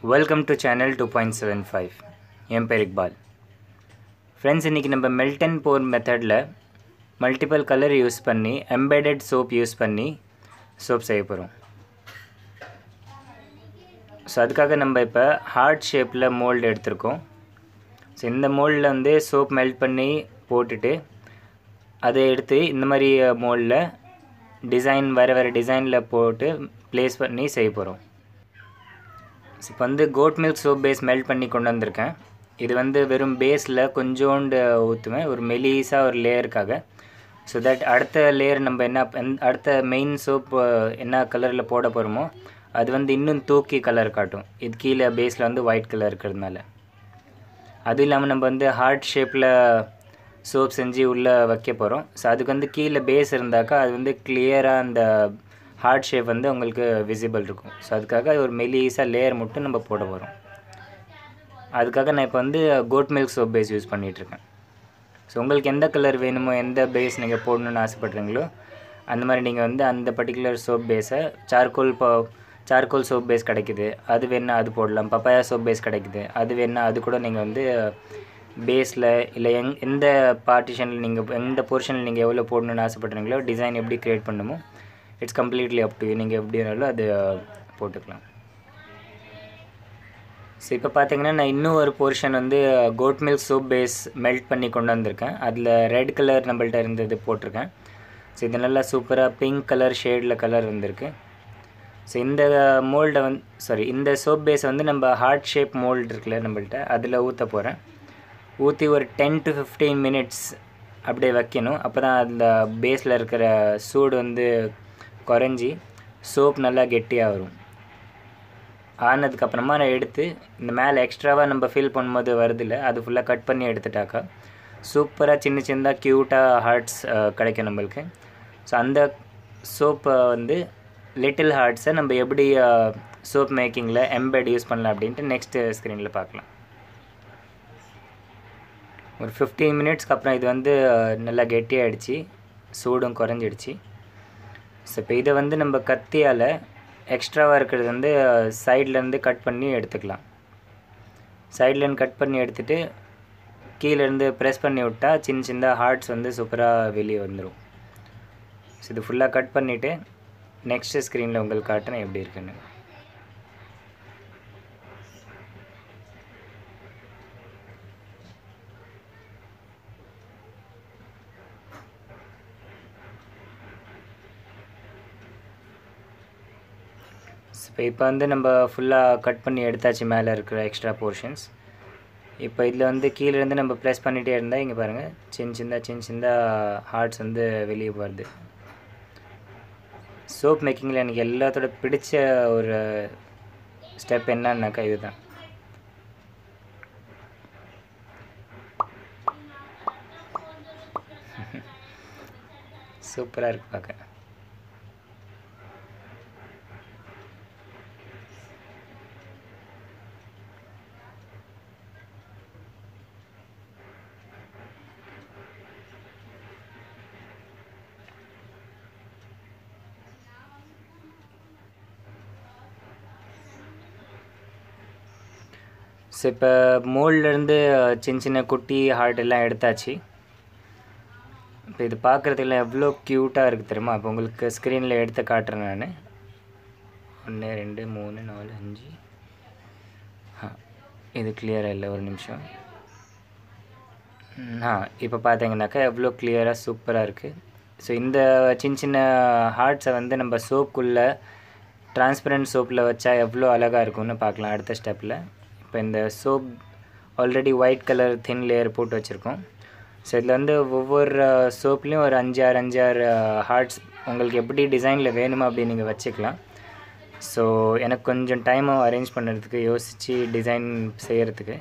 Welcome to channel 2.75. என் பேர் Iqbal. Friends, இன்றைக்கி நம்ம மெல்ட் அண்ட் போர் மெத்தடில் மல்டிபிள் கலர் யூஸ் பண்ணி எம்பெடட் சோப் யூஸ் பண்ணி சோப் செய்ய போகிறோம். ஸோ அதுக்காக நம்ம இப்போ ஹார்ட் ஷேப்பில் மோல்டு எடுத்திருக்கோம். ஸோ இந்த மோல்டில் வந்து சோப் மெல்ட் பண்ணி போட்டுட்டு அதை எடுத்து இந்த மாதிரி மோல்டில் டிசைன் வேறு டிசைனில் போட்டு ப்ளேஸ் பண்ணி செய்ய போகிறோம். இப்போ வந்து goat milk soap base melt பண்ணி கொண்டு வந்திருக்கேன். இது வந்து வெறும் பேஸில் கொஞ்சோண்டு ஊற்றுவேன், ஒரு மெலிசாக ஒரு லேயருக்காக. ஸோ தட் அடுத்த லேயர் நம்ம அடுத்த மெயின் சோப் என்ன கலரில் போட போகிறோமோ அது வந்து இன்னும் தூக்கி கலர் காட்டும். இது கீழே பேஸில் வந்து ஒயிட் கலர் இருக்கிறதுனால. அதுவும் இல்லாமல் நம்ம வந்து ஹார்ட் ஷேப்பில் சோப் செஞ்சு உள்ளே வைக்க போகிறோம். ஸோ அதுக்கு வந்து கீழே பேஸ் இருந்தாக்கா அது வந்து கிளியராக அந்த ஹார்ட் ஷேப் வந்து உங்களுக்கு விசிபிள் இருக்கும். ஸோ அதுக்காக ஒரு மெலிசாக லேயர் மட்டும் நம்ம போட போகிறோம். அதுக்காக நான் இப்போ வந்து goat milk soap base use பண்ணிகிட்ருக்கேன். ஸோ உங்களுக்கு எந்த கலர் வேணுமோ, எந்த பேஸ் நீங்கள் போடணுன்னு ஆசைப்பட்றீங்களோ அந்த மாதிரி நீங்கள் வந்து அந்த பர்டிகுலர் சோப் பேஸை சார்கோல் சோப் பேஸ் கிடைக்குது, அது வேணா அது போடலாம். பப்பாயா சோப் பேஸ் கிடைக்குது, அது வேணா அது கூட நீங்கள் வந்து பேஸில் இல்லை எந்த பார்ட்டிஷனில் நீங்கள் எந்த போர்ஷனில் நீங்கள் எவ்வளோ போடணுன்னு ஆசைப்பட்றீங்களோ, டிசைன் எப்படி க்ரியேட் பண்ணணுமோ it's completely up to you. நீங்கள் எப்படி வேணாலும் அது போட்டுக்கலாம். ஸோ இப்போ பார்த்தீங்கன்னா நான் இன்னும் ஒரு போர்ஷன் வந்து goat milk soap base melt பண்ணி கொண்டு வந்திருக்கேன். அதில் ரெட் கலர் நம்மள்ட்ட இருந்தது போட்டிருக்கேன். ஸோ இது நல்லா சூப்பராக பிங்க் கலர் ஷேடில் கலர் இருந்திருக்கு. ஸோ இந்த மோல்டை இந்த சோப் பேஸை வந்து நம்ம ஹார்ட் ஷேப் மோல்டு இருக்குல்ல நம்மள்ட்ட, அதில் ஊற்ற போகிறேன். ஊற்றி ஒரு 10 to 15 minutes அப்படியே வைக்கணும். அப்போ தான் அந்த பேஸில் இருக்கிற சூடு வந்து குறைஞ்சி சோப் நல்லா கெட்டியாக வரும். ஆனதுக்கப்புறமா நான் எடுத்து இந்த மேலே எக்ஸ்ட்ராவாக நம்ம ஃபில் பண்ணும்போது வருதில்ல, அது ஃபுல்லாக கட் பண்ணி எடுத்துட்டாக்கா சூப்பராக சின்னதாக க்யூட்டாக ஹார்ட்ஸ் கிடைக்கும் நம்மளுக்கு. ஸோ அந்த சோப்பை வந்து லிட்டில் ஹார்ட்ஸை நம்ம எப்படி சோப் மேக்கிங்கில் எம்பெட் யூஸ் பண்ணலாம் அப்படின்ட்டு நெக்ஸ்ட்டு ஸ்க்ரீனில் பார்க்கலாம். ஒரு 15 minutesக்கு அப்புறம் இது வந்து நல்லா கெட்டியாகிடுச்சு, சூடும் குறைஞ்சிடுச்சு. ஸோ இப்போ இதை வந்து நம்ம கத்தியால் எக்ஸ்ட்ராவாக இருக்கிறது வந்து சைட்லேருந்து கட் பண்ணி எடுத்துக்கலாம். சைட்லேருந்து கட் பண்ணி எடுத்துகிட்டு கீழேருந்து ப்ரெஸ் பண்ணி விட்டால் சின்ன ஹார்ட்ஸ் வந்து சூப்பராக வெளியே வந்துடும். ஸோ இது ஃபுல்லாக கட் பண்ணிவிட்டு நெக்ஸ்ட்டு ஸ்க்ரீனில் உங்களுக்கு காட்டுறேன் எப்படி இருக்குன்னு. இப்போ வந்து நம்ம ஃபுல்லாக கட் பண்ணி எடுத்தாச்சு மேலே இருக்கிற எக்ஸ்ட்ரா போர்ஷன்ஸ். இப்போ இதில் வந்து கீழேருந்து நம்ம ப்ரெஸ் பண்ணிகிட்டே இருந்தால் இங்கே பாருங்கள் சின்ன ஹார்ட்ஸ் வந்து வெளியே போகிறது. சோப் மேக்கிங்கில் எனக்கு எல்லாத்தோட பிடிச்ச ஒரு ஸ்டெப் என்னன்னாக்கா இதுதான். சூப்பராக இருக்குது பார்க்க. ஸோ இப்போ மோல்ட்லேருந்து சின்ன குட்டி ஹார்ட் எல்லாம் எடுத்தாச்சு. இப்போ இது பார்க்குறதுக்குலாம் எவ்வளோ க்யூட்டாக இருக்குது தெரியுமா? அப்போ உங்களுக்கு ஸ்க்ரீனில் எடுத்து காட்டுறேன் நான். 1 2 3 4 5 இது கிளியராக இல்லை, ஒரு நிமிஷம். இப்போ பார்த்தீங்கன்னாக்கா எவ்வளோ கிளியராக சூப்பராக இருக்குது. ஸோ இந்த சின்ன ஹார்ட்ஸை வந்து நம்ம சோப்புக்குள்ளே டிரான்ஸ்பரண்ட் சோப்பில் வச்சா எவ்வளோ அழகாக இருக்கும்னு பார்க்கலாம் அடுத்த ஸ்டெப்பில். இப்போ இந்த soap already white colour thin layer போட்டு வச்சுருக்கோம். ஸோ இதில் வந்து ஒவ்வொரு சோப்லேயும் ஒரு 5-6 ஹார்ட்ஸ் உங்களுக்கு எப்படி டிசைனில் வேணுமா அப்படின்னு நீங்கள் வச்சுக்கலாம். ஸோ எனக்கு கொஞ்சம் டைமும் அரேஞ்ச் பண்ணுறதுக்கு, யோசித்து டிசைன் செய்கிறதுக்கு.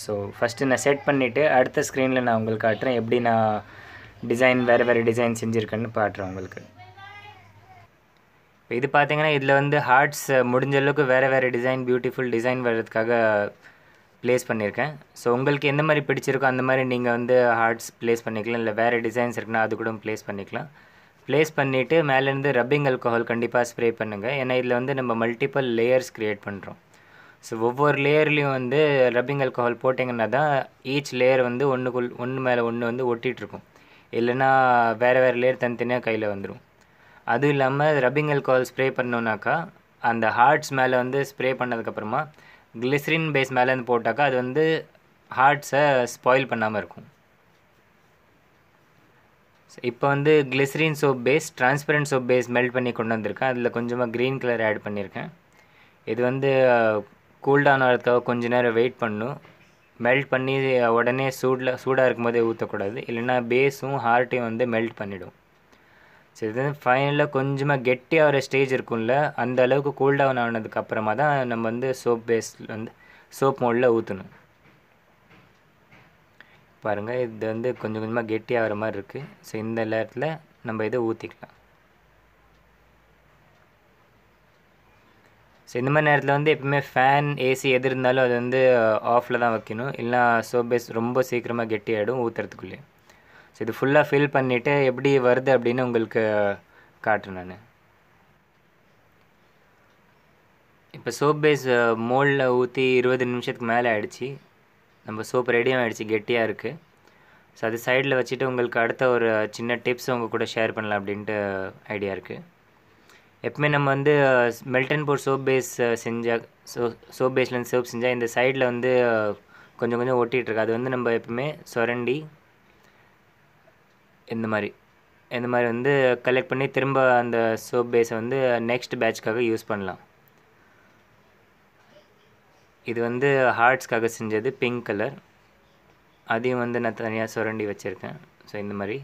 ஸோ ஃபஸ்ட்டு நான் செட் பண்ணிவிட்டு அடுத்த ஸ்க்ரீனில் நான் உங்களுக்கு காட்டுறேன் எப்படி நான் டிசைன் வேறு டிசைன் செஞ்சுருக்கேன்னு காட்டுறேன் உங்களுக்கு. இப்போ இது பார்த்தீங்கன்னா இதில் வந்து ஹார்ட்ஸ் முடிஞ்ச அளவுக்கு வேறு டிசைன், பியூட்டிஃபுல் டிசைன் வர்றதுக்காக ப்ளேஸ் பண்ணியிருக்கேன். ஸோ உங்களுக்கு எந்த மாதிரி பிடிச்சிருக்கோ அந்த மாதிரி நீங்கள் வந்து ஹார்ட்ஸ் ப்ளேஸ் பண்ணிக்கலாம். இல்லை வேறு டிசைன்ஸ் இருக்குன்னா அது கூட ப்ளேஸ் பண்ணிக்கலாம். ப்ளேஸ் பண்ணிவிட்டு மேலேருந்து ரப்பிங் ஆல்கஹால் கண்டிப்பாக ஸ்ப்ரே பண்ணுங்கள். ஏன்னா இதில் வந்து நம்ம மல்டிபிள் லேயர்ஸ் க்ரியேட் பண்ணுறோம். ஸோ ஒவ்வொரு லேயர்லேயும் வந்து ரப்பிங் ஆல்கஹால் போட்டிங்கன்னா தான் ஈச் லேயர் வந்து ஒன்று மேலே ஒன்று வந்து ஒட்டிகிட்ருக்கும். இல்லைன்னா வேறு வேறு லேயர் தனித்தனியாக கையில் வந்துடும். அதுவும் இல்லாமல் ரப்பிங் ஆல்கஹால் ஸ்ப்ரே பண்ணோன்னாக்கா அந்த ஹார்ட்ஸ் மேலே வந்து ஸ்ப்ரே பண்ணதுக்கப்புறமா கிளிசரின் பேஸ் மேலேருந்து போட்டாக்கா அது வந்து ஹார்ட்ஸை ஸ்பாயில் பண்ணாமல் இருக்கும். இப்போ வந்து glycerin soap base, transparent soap base melt பண்ணி கொண்டு வந்திருக்கேன். அதில் கொஞ்சமாக க்ரீன் கலர் ஆட் பண்ணியிருக்கேன். இது வந்து கூல்டவுன் ஆகிறதுக்காக கொஞ்ச நேரம் வெயிட் பண்ணணும். மெல்ட் பண்ணி உடனே சூடாக இருக்கும் போதே ஊற்றக்கூடாது, இல்லைன்னா பேஸும் ஹார்ட்டையும் வந்து மெல்ட் பண்ணிவிடும். ஸோ இது வந்து ஃபைனலாக கொஞ்சமாக கெட்டியாகிற ஸ்டேஜ் இருக்கும்ல, அந்த அளவுக்கு கூல்டவுன் ஆனதுக்கப்புறமா தான் நம்ம வந்து சோப் பேஸ் வந்து சோப் மோல்டில் ஊற்றணும். பாருங்கள், இது வந்து கொஞ்சம் கொஞ்சமாக கெட்டியாகிற மாதிரி இருக்குது. ஸோ இந்த நேரத்தில் நம்ம இதை ஊற்றிக்கலாம். ஸோ இந்த மாதிரி நேரத்தில் வந்து எப்பவுமே ஃபேன், ஏசி எது இருந்தாலும் அது வந்து ஆஃபில் தான் வைக்கணும், இல்லைனா சோப் பேஸ் ரொம்ப சீக்கிரமாக கெட்டியாகிடும் ஊற்றுறதுக்குள்ளே. ஸோ இது ஃபுல்லாக ஃபில் பண்ணிவிட்டு எப்படி வருது அப்படின்னு உங்களுக்கு காட்டுறேன் நான். இப்போ சோப் பேஸ் மோல்டில் ஊற்றி 20 நிமிஷத்துக்கு மேலே ஆகிடுச்சி. நம்ம சோப் ரெடியாக ஆகிடுச்சி, கெட்டியாக இருக்குது. ஸோ அது சைடில் வச்சுட்டு உங்களுக்கு அடுத்த ஒரு சின்ன டிப்ஸ் உங்கள் கூட ஷேர் பண்ணலாம் அப்படின்ட்டு ஐடியா இருக்குது. எப்பவுமே நம்ம வந்து melt and pour soap base செஞ்சால் சோப் பேஸ்லேருந்து சோப் செஞ்சால் இந்த சைடில் வந்து கொஞ்சம் கொஞ்சம் ஒட்டிகிட்ருக்கு. அது வந்து நம்ம எப்பவுமே சுரண்டி இந்த மாதிரி வந்து கலெக்ட் பண்ணி திரும்ப அந்த சோப் பேஸை வந்து நெக்ஸ்ட் பேட்ச்க்காக யூஸ் பண்ணலாம். இது வந்து ஹார்ட்ஸ்க்காக செஞ்சது, பிங்க் கலர். அதையும் வந்து நான் தனியாக சுரண்டி வச்சுருக்கேன். ஸோ இந்த மாதிரி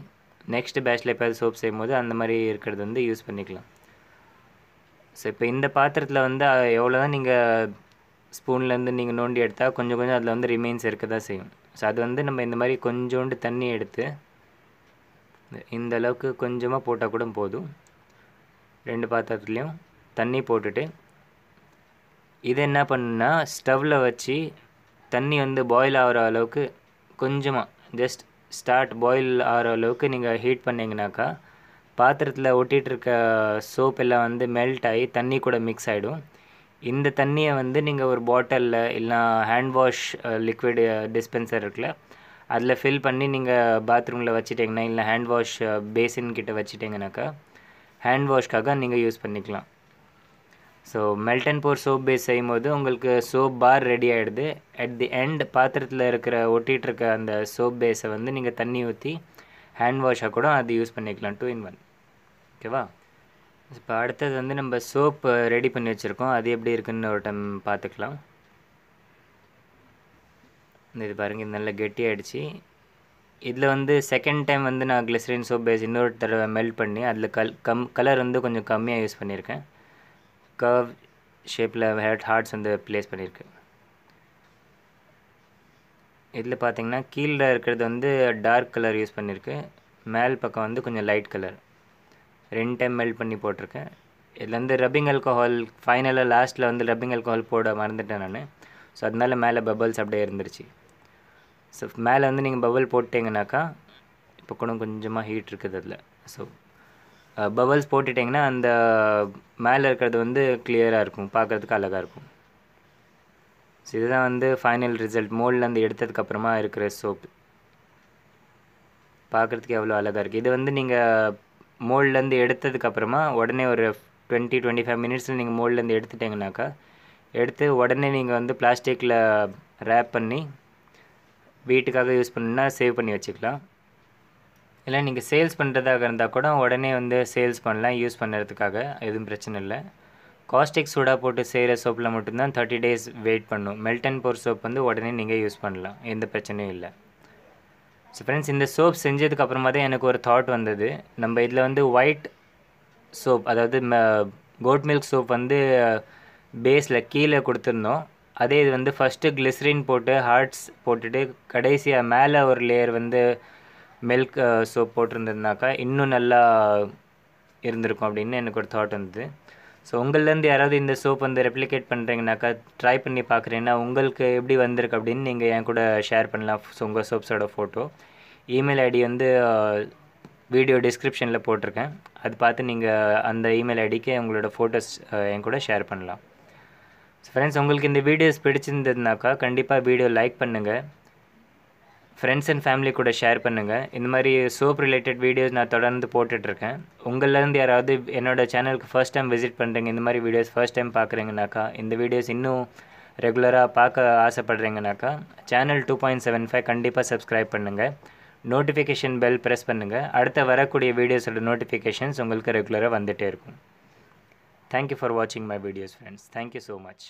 நெக்ஸ்ட் பேட்ச்சில் எப்போயாவது சோப் செய்யும் போது அந்த மாதிரி இருக்கிறது வந்து யூஸ் பண்ணிக்கலாம். ஸோ இப்போ இந்த பாத்திரத்தில் வந்து எவ்வளோ தான் நீங்கள் ஸ்பூன்லேருந்து நீங்கள் நோண்டி எடுத்தால் கொஞ்சம் கொஞ்சம் அதில் வந்து ரிமைன்ஸ் இருக்க தான் செய்யும். ஸோ அது வந்து நம்ம இந்த மாதிரி கொஞ்சோண்டு தண்ணி எடுத்து இந்த அளவுக்கு கொஞ்சமாக போட்டால் கூட போதும். 2 பாத்திரத்துலேயும் தண்ணி போட்டுட்டு இது என்ன பண்ணுன்னா ஸ்டவ்வில் வச்சு தண்ணி வந்து பாயில் ஆகிற அளவுக்கு கொஞ்சமாக ஜஸ்ட் பாயில் ஆகிற அளவுக்கு நீங்கள் ஹீட் பண்ணிங்கனாக்கா பாத்திரத்தில் ஒட்டிகிட்ருக்க சோப் எல்லாம் வந்து மெல்ட் ஆகி தண்ணி கூட மிக்ஸ் ஆகிடும். இந்த தண்ணியை வந்து நீங்கள் ஒரு பாட்டிலில் இல்லைனா ஹேண்ட் வாஷ் லிக்விட் டிஸ்பென்சர் இருக்குல்ல, அதில் ஃபில் பண்ணி நீங்கள் பாத்ரூமில் வச்சுட்டிங்கன்னா, இல்லை ஹேண்ட் வாஷ் பேசின் கிட்ட வச்சுட்டிங்கனாக்கா ஹேண்ட் வாஷ்க்காக நீங்கள் யூஸ் பண்ணிக்கலாம். So melt and pour soap base செய்யும் போது உங்களுக்கு சோப் பார் ரெடி ஆகிடுது. அட் தி எண்ட் பாத்திரத்தில் இருக்கிற ஒட்டிகிட்ருக்க அந்த சோப் பேஸை வந்து நீங்கள் தண்ணி ஊற்றி ஹேண்ட் வாஷாக கூட அது யூஸ் பண்ணிக்கலாம், 2 in 1. ஓகேவா? இப்போ அடுத்தது வந்து நம்ம சோப் ரெடி பண்ணி வச்சுருக்கோம், அது எப்படி இருக்குன்னு ஒரு டைம் பார்த்துக்கலாம். இது பாருங்கள், இது நல்லா கெட்டியாகிடுச்சு. இதில் வந்து செகண்ட் டைம் வந்து நான் கிளிசரின் சோப் பேஸ் இன்னொரு தடவை மெல்ட் பண்ணி அதில் கலர் வந்து கொஞ்சம் கம்மியாக யூஸ் பண்ணியிருக்கேன். கர்வ் ஷேப்பில் ஹார்ட்ஸ் வந்து ப்ளேஸ் பண்ணியிருக்கு. இதில் பார்த்தீங்கன்னா கீழே இருக்கிறது வந்து டார்க் கலர் யூஸ் பண்ணியிருக்கு, மேல் பக்கம் வந்து கொஞ்சம் லைட் கலர். 2 டைம் மெல்ட் பண்ணி போட்டிருக்கேன். இதில் வந்து ரப்பிங் ஆல்கஹால் ஃபைனலாக லாஸ்ட்டில் வந்து ரப்பிங் ஆல்கஹால் போட மறந்துட்டேன் நான். ஸோ அதனால மேலே பபிள்ஸ் அப்படியே இருந்துருச்சு. ஸோ மேலே வந்து நீங்கள் பபிள் போட்டிங்கனாக்கா இப்போ கூட கொஞ்சமாக ஹீட் இருக்குது அதில். ஸோ பபிள்ஸ் போட்டுட்டிங்கன்னா அந்த மேலே இருக்கிறது வந்து கிளியராக இருக்கும், பார்க்குறதுக்கு அழகாக இருக்கும். ஸோ இதுதான் வந்து ஃபைனல் ரிசல்ட். மோல்ட்லேருந்து எடுத்ததுக்கப்புறமா இருக்கிற சோப்பு பார்க்குறதுக்கு எவ்வளோ அழகாக இருக்குது. இது வந்து நீங்கள் மோல்ட்லேருந்து எடுத்ததுக்கப்புறமா உடனே ஒரு 20-25 மினிட்ஸில் நீங்கள் மோல்ட்லேருந்து எடுத்துட்டிங்கனாக்கா எடுத்து உடனே நீங்கள் வந்து பிளாஸ்டிக்கில் ரேப் பண்ணி வீட்டுக்காக யூஸ் பண்ணணுன்னா சேவ் பண்ணி வச்சுக்கலாம். இல்லை நீங்கள் சேல்ஸ் பண்ணுறதாக இருந்தால் கூட உடனே வந்து சேல்ஸ் பண்ணலாம், யூஸ் பண்ணுறதுக்காக எதுவும் பிரச்சனை இல்லை. காஸ்டிக் சோடா போட்டு செய்கிற சோப்பில் மட்டும்தான் 30 days வெயிட் பண்ணும். மெல்ட் அண்ட் போர் சோப் வந்து உடனே நீங்கள் யூஸ் பண்ணலாம், எந்த பிரச்சனையும் இல்லை. ஸோ ஃப்ரெண்ட்ஸ், இந்த சோப் செஞ்சதுக்கப்புறமா தான் எனக்கு ஒரு தாட் வந்தது. நம்ம இதில் வந்து ஒயிட் சோப், அதாவது கோட் மில்க் சோப் வந்து பேஸில் கீழே கொடுத்துருந்தோம். அதே இது வந்து ஃபஸ்ட்டு கிளிசரின் போட்டு ஹார்ட்ஸ் போட்டுட்டு கடைசியாக மேலே ஒரு லேயர் வந்து மில்க் சோப் போட்டிருந்ததுனாக்கா இன்னும் நல்லா இருந்திருக்கும் அப்படின்னு எனக்கு ஒரு தாட் வந்தது. ஸோ உங்கள்லேருந்து யாராவது இந்த சோப் வந்து ரெப்ளிகேட் பண்ணுறீங்கனாக்கா, ட்ரை பண்ணி பார்க்குறீங்கன்னா உங்களுக்கு எப்படி வந்திருக்கு அப்படின்னு நீங்கள் என் கூட ஷேர் பண்ணலாம். ஸோ உங்கள் சோப்ஸோட ஃபோட்டோ, இமெயில் ஐடி வந்து வீடியோ டிஸ்கிரிப்ஷனில் போட்டிருக்கேன். அது பார்த்து நீங்கள் அந்த இமெயில் ஐடிக்கு உங்களோட ஃபோட்டோஸ் என் கூட ஷேர் பண்ணலாம். ஃப்ரெண்ட்ஸ், உங்களுக்கு இந்த வீடியோஸ் பிடிச்சிருந்ததுனாக்கா கண்டிப்பாக வீடியோ லைக் பண்ணுங்கள், ஃப்ரெண்ட்ஸ் அண்ட் ஃபேமிலி கூட ஷேர் பண்ணுங்கள். இந்த மாதிரி சோப் ரிலேட்டட் வீடியோஸ் நான் தொடர்ந்து போட்டுட்ருக்கேன். உங்கள்லேருந்து யாராவது என்னோடய சேனலுக்கு ஃபர்ஸ்ட் டைம் விசிட் பண்ணுறீங்க, இந்த மாதிரி வீடியோஸ் ஃபர்ஸ்ட் டைம் பார்க்குறீங்கனாக்கா, இந்த வீடியோஸ் இன்னும் ரெகுலராக பார்க்க ஆசைப்பட்றீங்கனாக்கா சேனல் 2.75 கண்டிப்பாக சப்ஸ்கிரைப் பண்ணுங்கள். நோட்டிஃபிகேஷன் பெல் ப்ரெஸ் பண்ணுங்கள். அடுத்த வரக்கூடிய வீடியோஸோட நோட்டிஃபிகேஷன்ஸ் உங்களுக்கு ரெகுலராக வந்துகிட்டே இருக்கும். தேங்க்யூ ஃபார் வாட்சிங் my videos friends. Thank you so much.